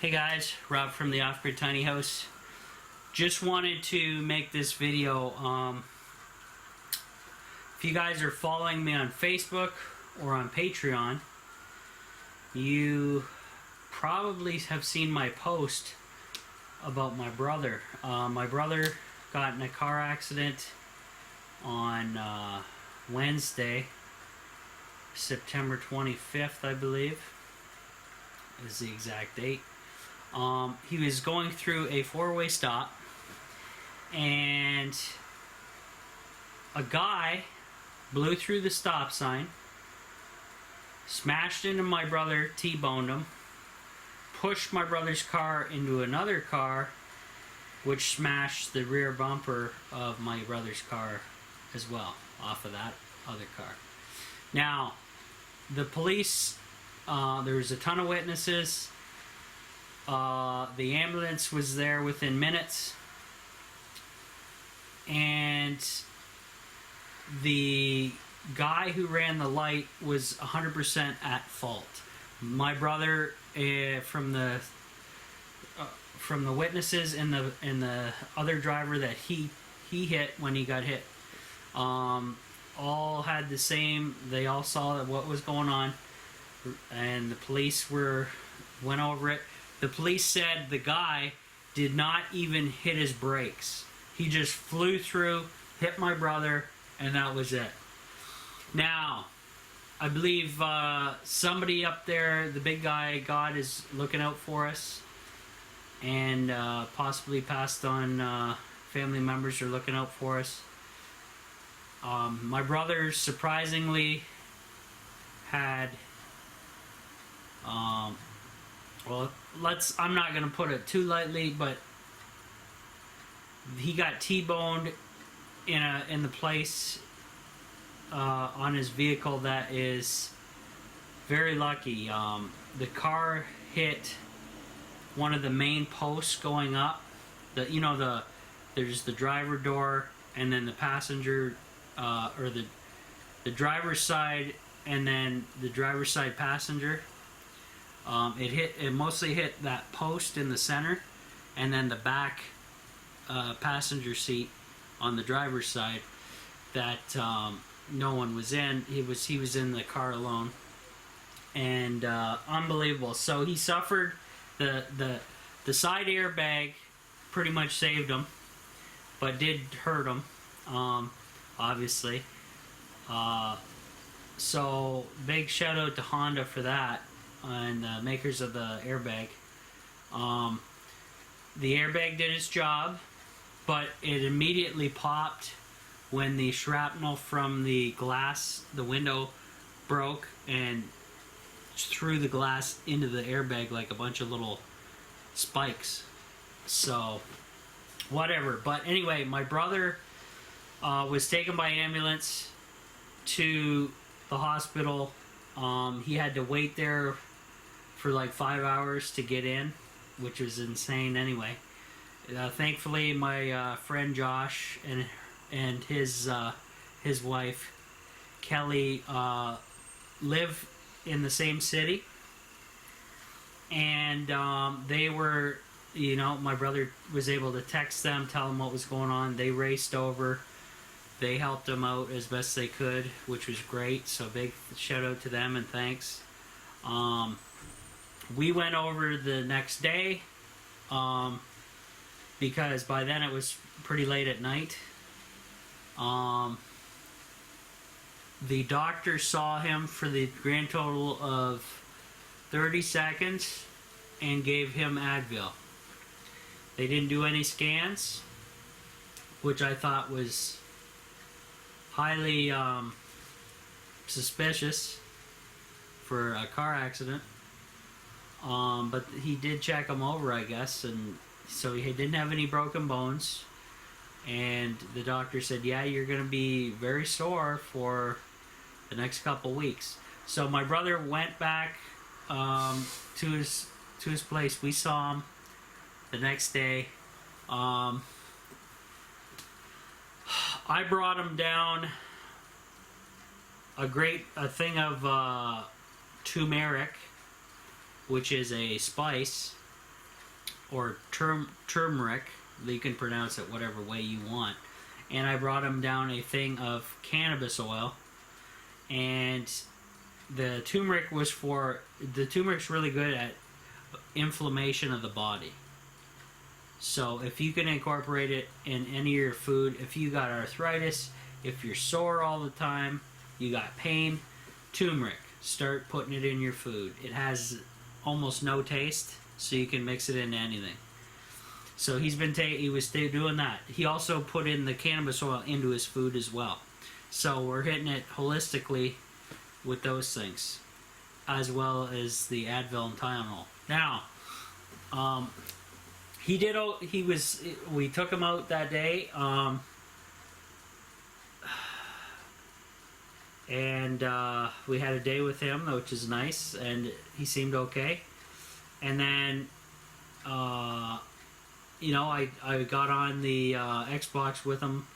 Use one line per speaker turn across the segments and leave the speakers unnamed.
Hey guys, Rob from the Off-Grid Tiny House. Just wanted to make this video. If you guys are following me on Facebook or on Patreon, you probably have seen my post about my brother. My brother got in a car accident on Wednesday, September 25th, I believe, is the exact date. He was going through a four-way stop, and a guy blew through the stop sign, smashed into my brother, T-boned him, pushed my brother's car into another car, which smashed the rear bumper of my brother's car as well, off of that other car. Now, the police, there was a ton of witnesses. The ambulance was there within minutes, and the guy who ran the light was 100% at fault. My brother, from the witnesses and the other driver that he hit when he got hit, all had the same. They all saw what was going on, and the police went over it. The police said the guy did not even hit his brakes. He just flew through, hit my brother, and that was it. Now, I believe somebody up there, the big guy, God, is looking out for us, and possibly passed on family members are looking out for us. My brother surprisingly had I'm not going to put it too lightly, but he got T-boned in the place on his vehicle that is very lucky. The car hit one of the main posts going up. There's the driver door, and then the passenger, or the driver's side, and then the driver's side passenger. It mostly hit that post in the center, and then the back passenger seat on the driver's side that no one was in. He was in the car alone, and unbelievable. So he suffered the side airbag pretty much saved him, but did hurt him, obviously. So big shout out to Honda for that, and the makers of the airbag. The airbag did its job, but it immediately popped when the shrapnel from the glass, the window, broke and threw the glass into the airbag like a bunch of little spikes. So, whatever. But anyway, my brother was taken by ambulance to the hospital. He had to wait there for like 5 hours to get in, which was insane anyway. Thankfully, my friend Josh and his wife Kelly live in the same city, and they were, my brother was able to text them, tell them what was going on. They raced over. They helped him out as best they could, which was great. So big shout out to them and thanks. We went over the next day because by then it was pretty late at night. The doctor saw him for the grand total of 30 seconds and gave him Advil. They didn't do any scans, which I thought was highly suspicious for a car accident. But he did check him over, I guess, and so he didn't have any broken bones. And the doctor said, yeah, you're going to be very sore for the next couple weeks. So my brother went back to his place. We saw him the next day. I brought him down a thing of turmeric, which is a spice or turmeric. You can pronounce it whatever way you want. And I brought him down a thing of cannabis oil. And the turmeric's really good at inflammation of the body. So if you can incorporate it in any of your food, if you got arthritis, if you're sore all the time, you got pain, turmeric, start putting it in your food. It has almost no taste, so you can mix it into anything. So he was doing that. He also put in the cannabis oil into his food as well. So we're hitting it holistically with those things, as well as the Advil and Tylenol. Now, we took him out that day, and we had a day with him, which is nice, and he seemed okay. And then, I got on the Xbox with him.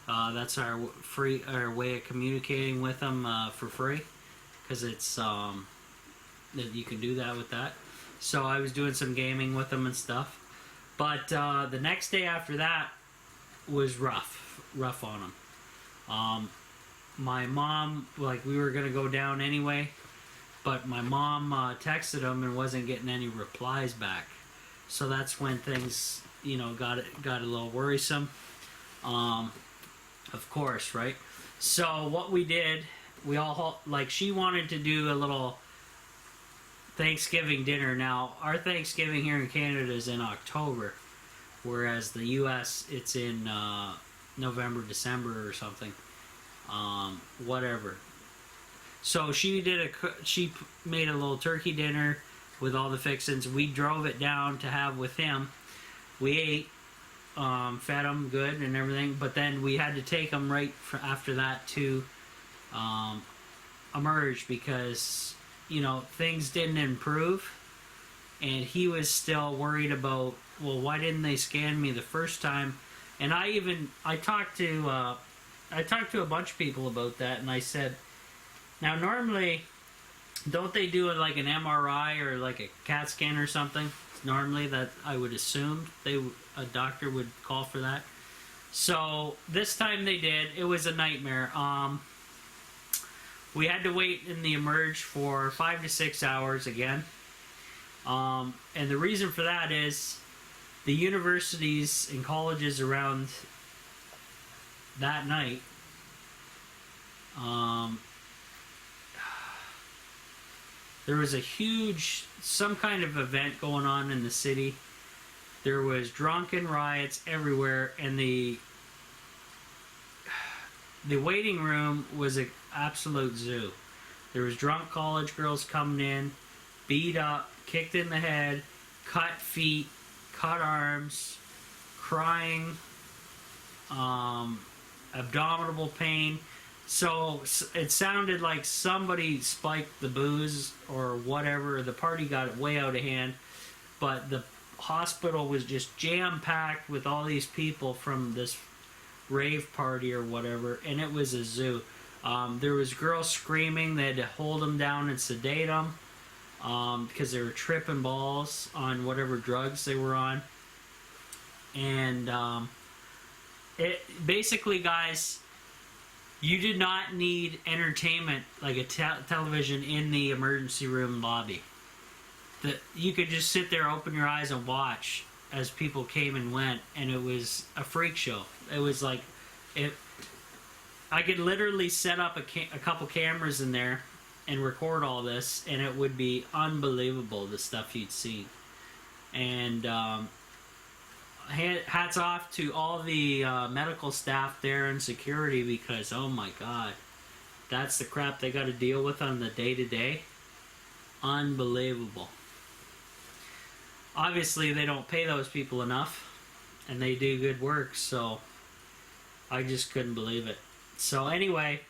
That's our way of communicating with him for free, because it's you can do that with that. So I was doing some gaming with him and stuff. But the next day after that was rough on him. My mom, we were going to go down anyway, but my mom texted him and wasn't getting any replies back. So that's when things, got a little worrisome. Of course, right? So what we did, she wanted to do a little Thanksgiving dinner. Now, our Thanksgiving here in Canada is in October, whereas the U.S. it's in November, December or something. Whatever. So she made a little turkey dinner with all the fixings. We drove it down to have with him. We ate, fed him good and everything, but then we had to take him right after that to emerge because things didn't improve, and he was still worried about, well, why didn't they scan me the first time? And I talked to a bunch of people about that, and I said, now normally, don't they do like an MRI or like a CAT scan or something? Normally, that I would assume a doctor would call for that. So this time they did. It was a nightmare. We had to wait in the emerge for 5 to 6 hours again. And the reason for that is the universities and colleges around that night there was a huge, some kind of event going on in the city. There was drunken riots everywhere, and the waiting room was an absolute zoo. There was drunk college girls coming in, beat up, kicked in the head, cut feet, cut arms, crying, abdominal pain. So it sounded like somebody spiked the booze or whatever. The party got way out of hand, but the hospital was just jam-packed with all these people from this rave party or whatever, and it was a zoo. There was girls screaming. They had to hold them down and sedate them because they were tripping balls on whatever drugs they were on. And it basically, guys, you did not need entertainment like a television in the emergency room lobby. You could just sit there, open your eyes, and watch as people came and went, and it was a freak show. It was like, I could literally set up a couple cameras in there and record all this, and it would be unbelievable, the stuff you'd see. And hats off to all the medical staff there and security, because oh my god, that's the crap they got to deal with on the day-to-day. Unbelievable. Obviously they don't pay those people enough, and they do good work, so I just couldn't believe it. So anyway,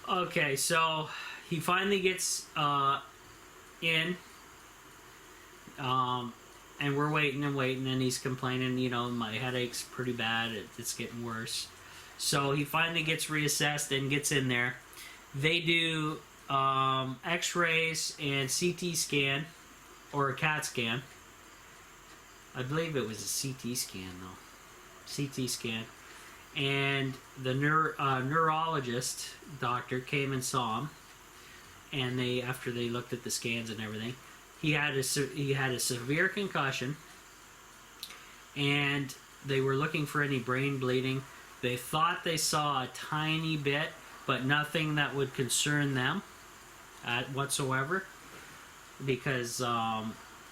okay, so he finally gets in, and we're waiting and waiting, and he's complaining, my headache's pretty bad, it's getting worse. So he finally gets reassessed and gets in there. They do x-rays and CT scan or a CAT scan. I believe it was a CT scan though. CT scan. And the neurologist doctor came and saw him, and after they looked at the scans and everything, he had a severe concussion, and they were looking for any brain bleeding. They thought they saw a tiny bit, but nothing that would concern them whatsoever, because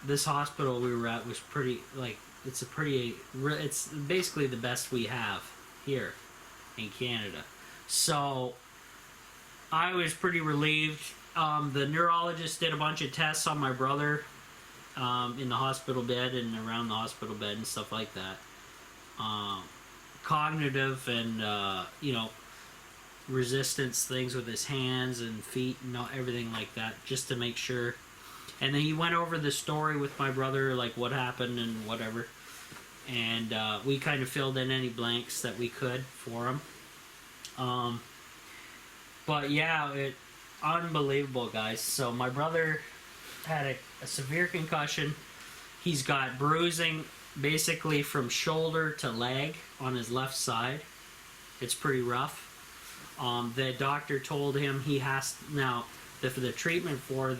this hospital we were at was pretty, like, it's basically the best we have here in Canada. So I was pretty relieved. The neurologist did a bunch of tests on my brother in the hospital bed and around the hospital bed and stuff like that. Cognitive and resistance things with his hands and feet and everything like that, just to make sure. And then he went over the story with my brother, like what happened and whatever. And we kind of filled in any blanks that we could for him. But yeah, unbelievable, guys. So my brother had a severe concussion. He's got bruising basically from shoulder to leg on his left side. It's pretty rough. The doctor told him he has now for the treatment for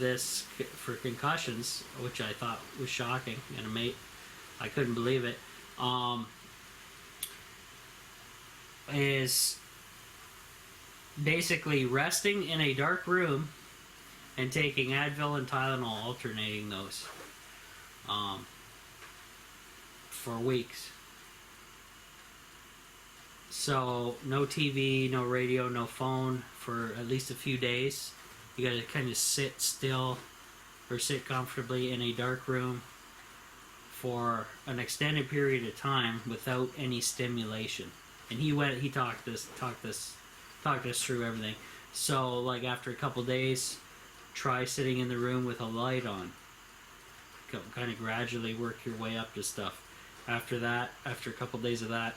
concussions, which I thought was shocking, and I couldn't believe it. Is basically resting in a dark room and taking Advil and Tylenol, alternating those for weeks. So no TV, no radio, no phone for at least a few days. You gotta kind of sit still or sit comfortably in a dark room for an extended period of time without any stimulation. And he talked us through everything. So like after a couple days, try sitting in the room with a light on. Kind of gradually work your way up to stuff. After that, after a couple days of that,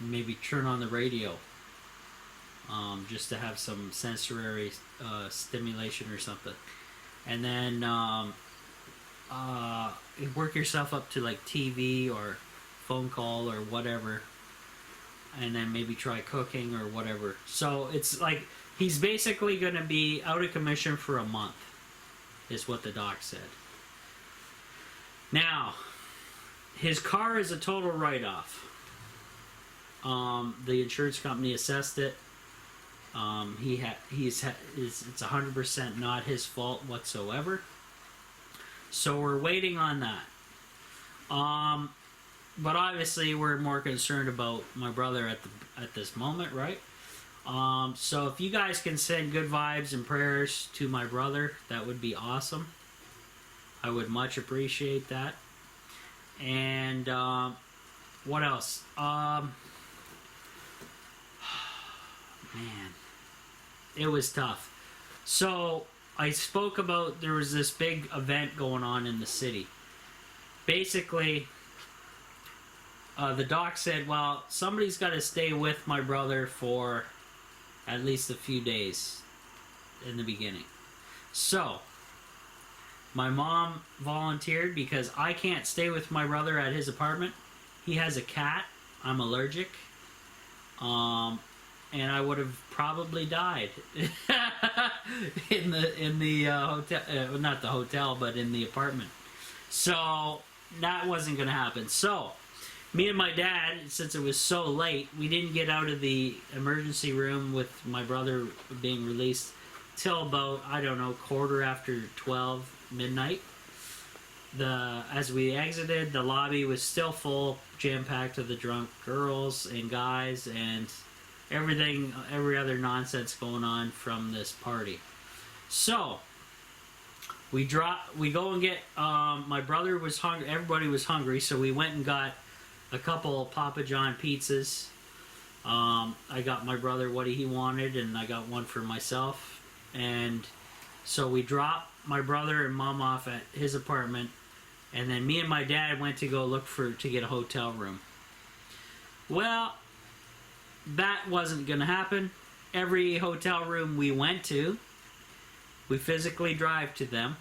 maybe turn on the radio, just to have some sensory stimulation or something. And then work yourself up to like TV or phone call or whatever, and then maybe try cooking or whatever. So it's like he's basically going to be out of commission for a month, is what the doc said. Now, his car is a total write-off. The insurance company assessed it. It's 100% not his fault whatsoever. So we're waiting on that. But obviously we're more concerned about my brother at this moment, right? So if you guys can send good vibes and prayers to my brother, that would be awesome. I would much appreciate that. And what else? Man, it was tough. So I spoke about there was this big event going on in the city. Basically, the doc said, well, somebody's got to stay with my brother for at least a few days in the beginning. So my mom volunteered because I can't stay with my brother at his apartment. He has a cat. I'm allergic. And I would have probably died in the hotel, not the hotel, but in the apartment. So that wasn't going to happen. So me and my dad, since it was so late, we didn't get out of the emergency room with my brother being released till about, I don't know, 12:15, midnight. As we exited, the lobby was still full, jam-packed with the drunk girls and guys and every other nonsense going on from this party. So we go and get, my brother was hungry, everybody was hungry, so we went and got a couple Papa John pizzas. I got my brother what he wanted, and I got one for myself. And so we dropped my brother and mom off at his apartment, and then me and my dad went to go look to get a hotel room. Well, that wasn't going to happen. Every hotel room we went to, we physically drive to them,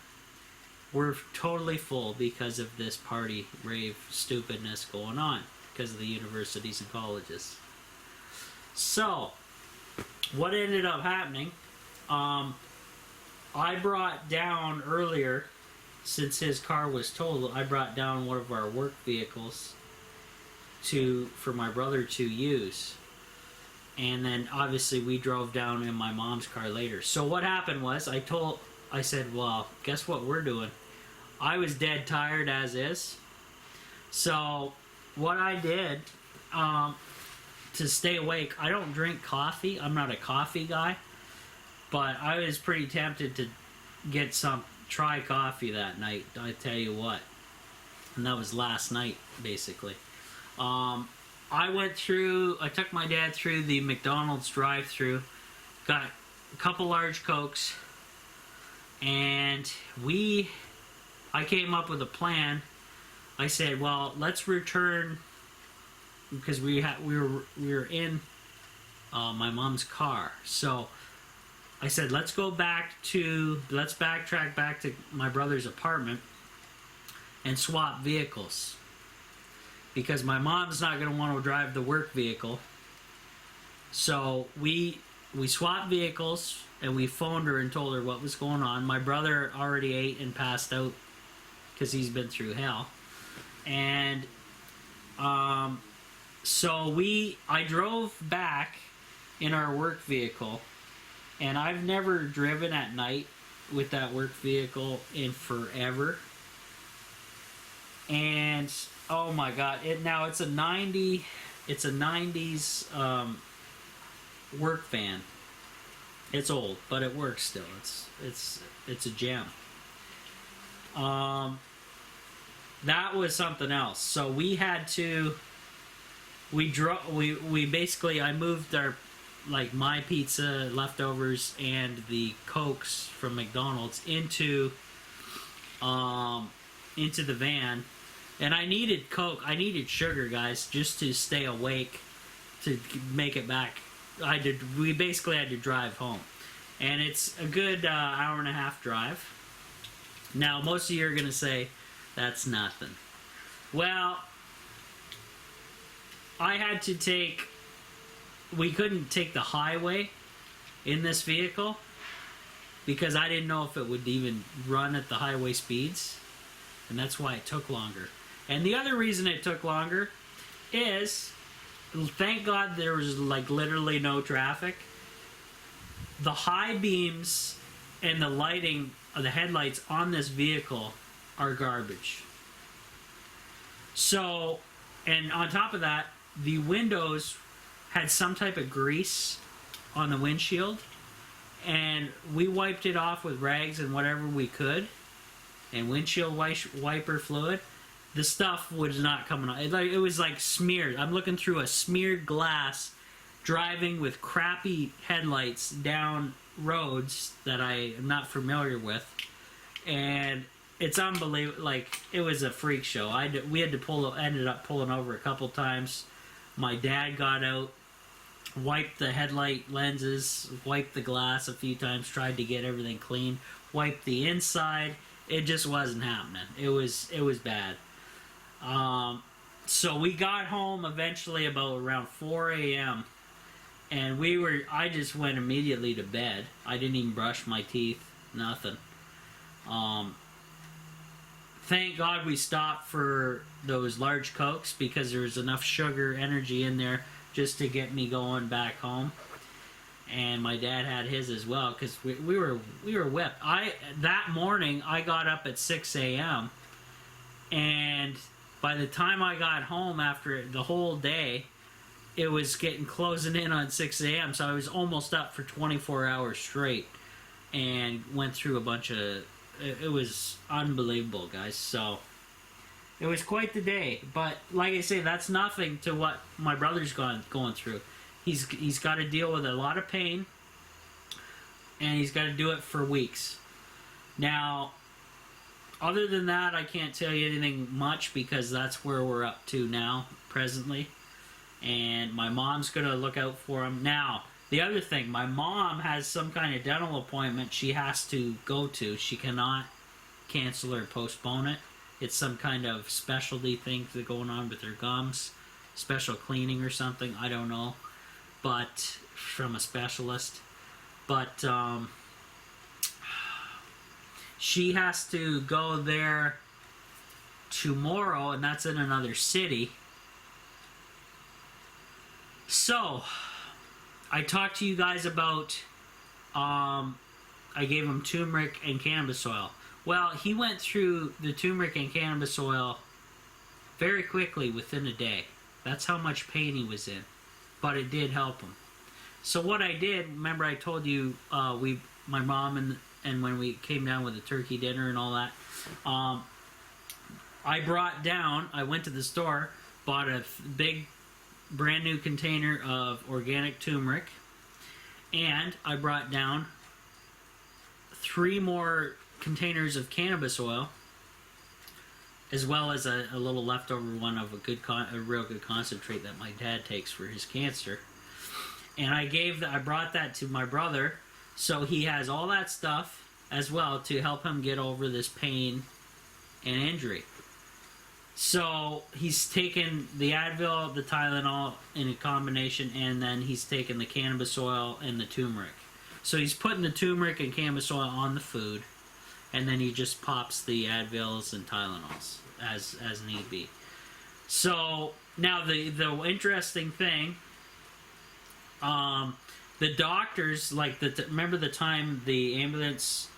we're totally full because of this party rave stupidness going on because of the universities and colleges. So, what ended up happening, I brought down earlier, since his car was totaled, I brought down one of our work vehicles for my brother to use. And then obviously we drove down in my mom's car later. So what happened was I said, well, guess what we're doing? I was dead tired as is. So what I did to stay awake, I don't drink coffee. I'm not a coffee guy. But I was pretty tempted to try coffee that night, I tell you what. And that was last night, basically. I took my dad through the McDonald's drive-thru, got a couple large Cokes, and I came up with a plan. I said, well, let's return, because we were in my mom's car. So I said, let's backtrack back to my brother's apartment and swap vehicles. Because my mom's not going to want to drive the work vehicle. So we swapped vehicles, and we phoned her and told her what was going on. My brother already ate and passed out because he's been through hell. And so I drove back in our work vehicle, and I've never driven at night with that work vehicle in forever. And oh my god! It's a 90s work van. It's old, but it works still. It's a gem. That was something else. So we had to. We basically, I moved my pizza leftovers and the Cokes from McDonald's into the van. And I needed Coke. I needed sugar, guys, just to stay awake, to make it back. We basically had to drive home. And it's a good hour and a half drive. Now, most of you are going to say, that's nothing. Well, we couldn't take the highway in this vehicle because I didn't know if it would even run at the highway speeds. And that's why it took longer. And the other reason it took longer is, thank God there was literally no traffic. The high beams and the lighting of the headlights on this vehicle are garbage. So, and on top of that, the windows had some type of grease on the windshield, and we wiped it off with rags and whatever we could, and windshield wiper fluid. The stuff was not coming on. It was like smeared. I'm looking through a smeared glass, driving with crappy headlights down roads that I am not familiar with, and it's unbelievable. It was a freak show. We ended up pulling over a couple times. My dad got out, wiped the headlight lenses, wiped the glass a few times, tried to get everything clean, wiped the inside. It just wasn't happening. It was bad. So we got home eventually about around 4 a.m. and I just went immediately to bed. I didn't even brush my teeth, nothing. Thank God we stopped for those large Cokes because there was enough sugar energy in there just to get me going back home. And my dad had his as well because we were whipped. That morning I got up at 6 a.m. and by the time I got home after the whole day, it was closing in on 6 a.m. So I was almost up for 24 hours straight and went through a bunch of. It was unbelievable, guys. So it was quite the day. But like I say, that's nothing to what my brother's going through. He's got to deal with a lot of pain, and he's got to do it for weeks. Now, other than that, I can't tell you anything much because that's where we're up to now, presently. And my mom's going to look out for him. Now, the other thing, my mom has some kind of dental appointment she has to go to. She cannot cancel or postpone it. It's some kind of specialty thing that's going on with her gums, special cleaning or something. I don't know, but from a specialist. But she has to go there tomorrow, and that's in another city. So, I talked to you guys about, I gave him turmeric and cannabis oil. Well, he went through the turmeric and cannabis oil very quickly within a day. That's how much pain he was in. But it did help him. So what I did, remember I told you, my mom and when we came down with the turkey dinner and all that, I went to the store, bought a big brand new container of organic turmeric, and I brought down 3 more containers of cannabis oil, as well as a little leftover one of a real good concentrate that my dad takes for his cancer. And I brought that to my brother, so he has all that stuff as well to help him get over this pain and injury. So he's taken the Advil, the Tylenol in a combination, and then he's taken the cannabis oil and the turmeric. So he's putting the turmeric and cannabis oil on the food, and then he just pops the Advils and Tylenols as need be. So now the interesting thing, the doctors, remember the time the ambulance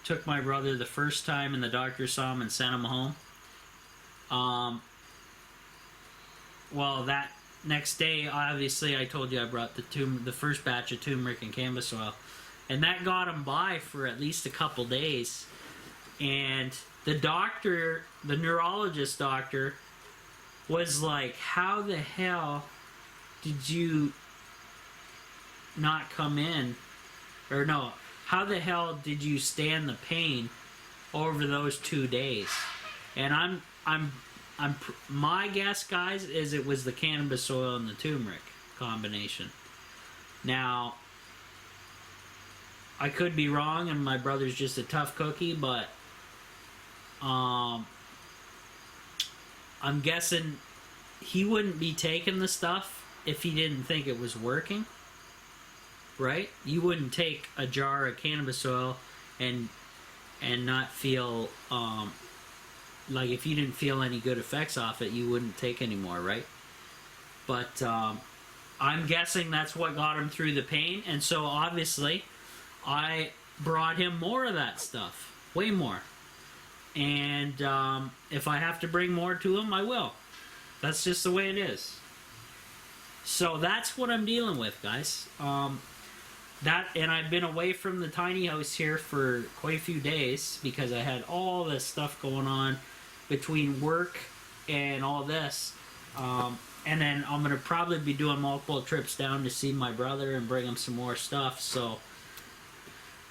took my brother the first time and the doctor saw him and sent him home? Well, that next day, obviously, I told you I brought the first batch of turmeric and cannabis oil, and that got him by for at least a couple days. And the doctor, the neurologist doctor, was like, how the hell did you not come in? Or no, how the hell did you stand the pain over those 2 days? And my guess, guys, is it was the cannabis oil and the turmeric combination. Now, I could be wrong, and my brother's just a tough cookie, but I'm guessing he wouldn't be taking the stuff if he didn't think it was working, right? You wouldn't take a jar of cannabis oil and not feel like if you didn't feel any good effects off it, you wouldn't take any more, right? But I'm guessing that's what got him through the pain, and so obviously I brought him more of that stuff, way more. And if I have to bring more to him, I will. That's just the way it is. So that's what I'm dealing with, guys. And I've been away from the tiny house here for quite a few days because I had all this stuff going on between work and all this. And then I'm going to probably be doing multiple trips down to see my brother and bring him some more stuff. So,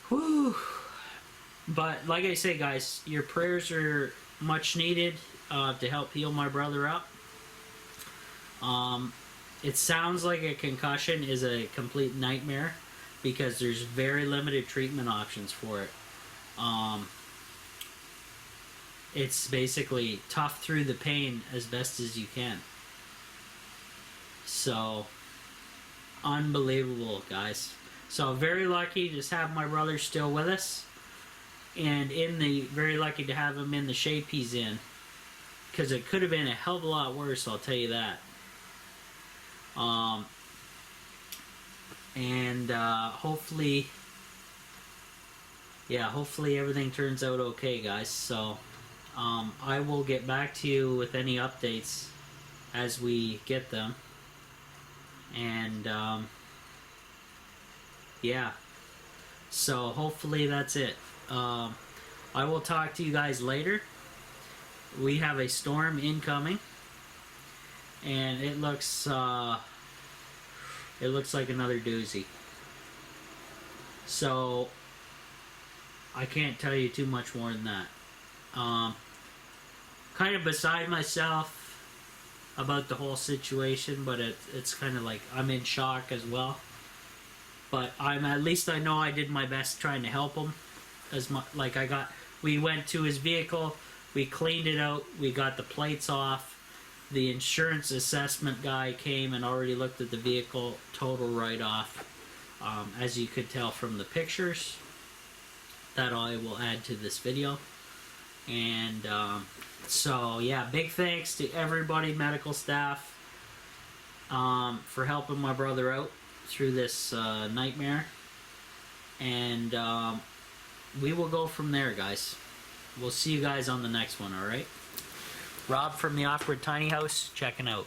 whew. But like I say, guys, your prayers are much needed to help heal my brother up. It sounds like a concussion is a complete nightmare because there's very limited treatment options for it. It's basically tough through the pain as best as you can. So, unbelievable, guys. So, very lucky to just have my brother still with us. And very lucky to have him in the shape he's in. Because it could have been a hell of a lot worse, I'll tell you that. Hopefully everything turns out okay, guys. So, I will get back to you with any updates as we get them. And, yeah. So, hopefully that's it. I will talk to you guys later. We have a storm incoming. And it looks like another doozy. So, I can't tell you too much more than that. Kind of beside myself about the whole situation, but it's kind of like I'm in shock as well. But at least I know I did my best trying to help him. As much, like I got We went to his vehicle, we cleaned it out, we got the plates off. The insurance assessment guy came and already looked at the vehicle, total write-off. As you could tell from the pictures, that I will add to this video. And so yeah, big thanks to everybody, medical staff, for helping my brother out through this nightmare. And we will go from there, guys. We'll see you guys on the next one, alright? Rob from the Awkward Tiny House, checking out.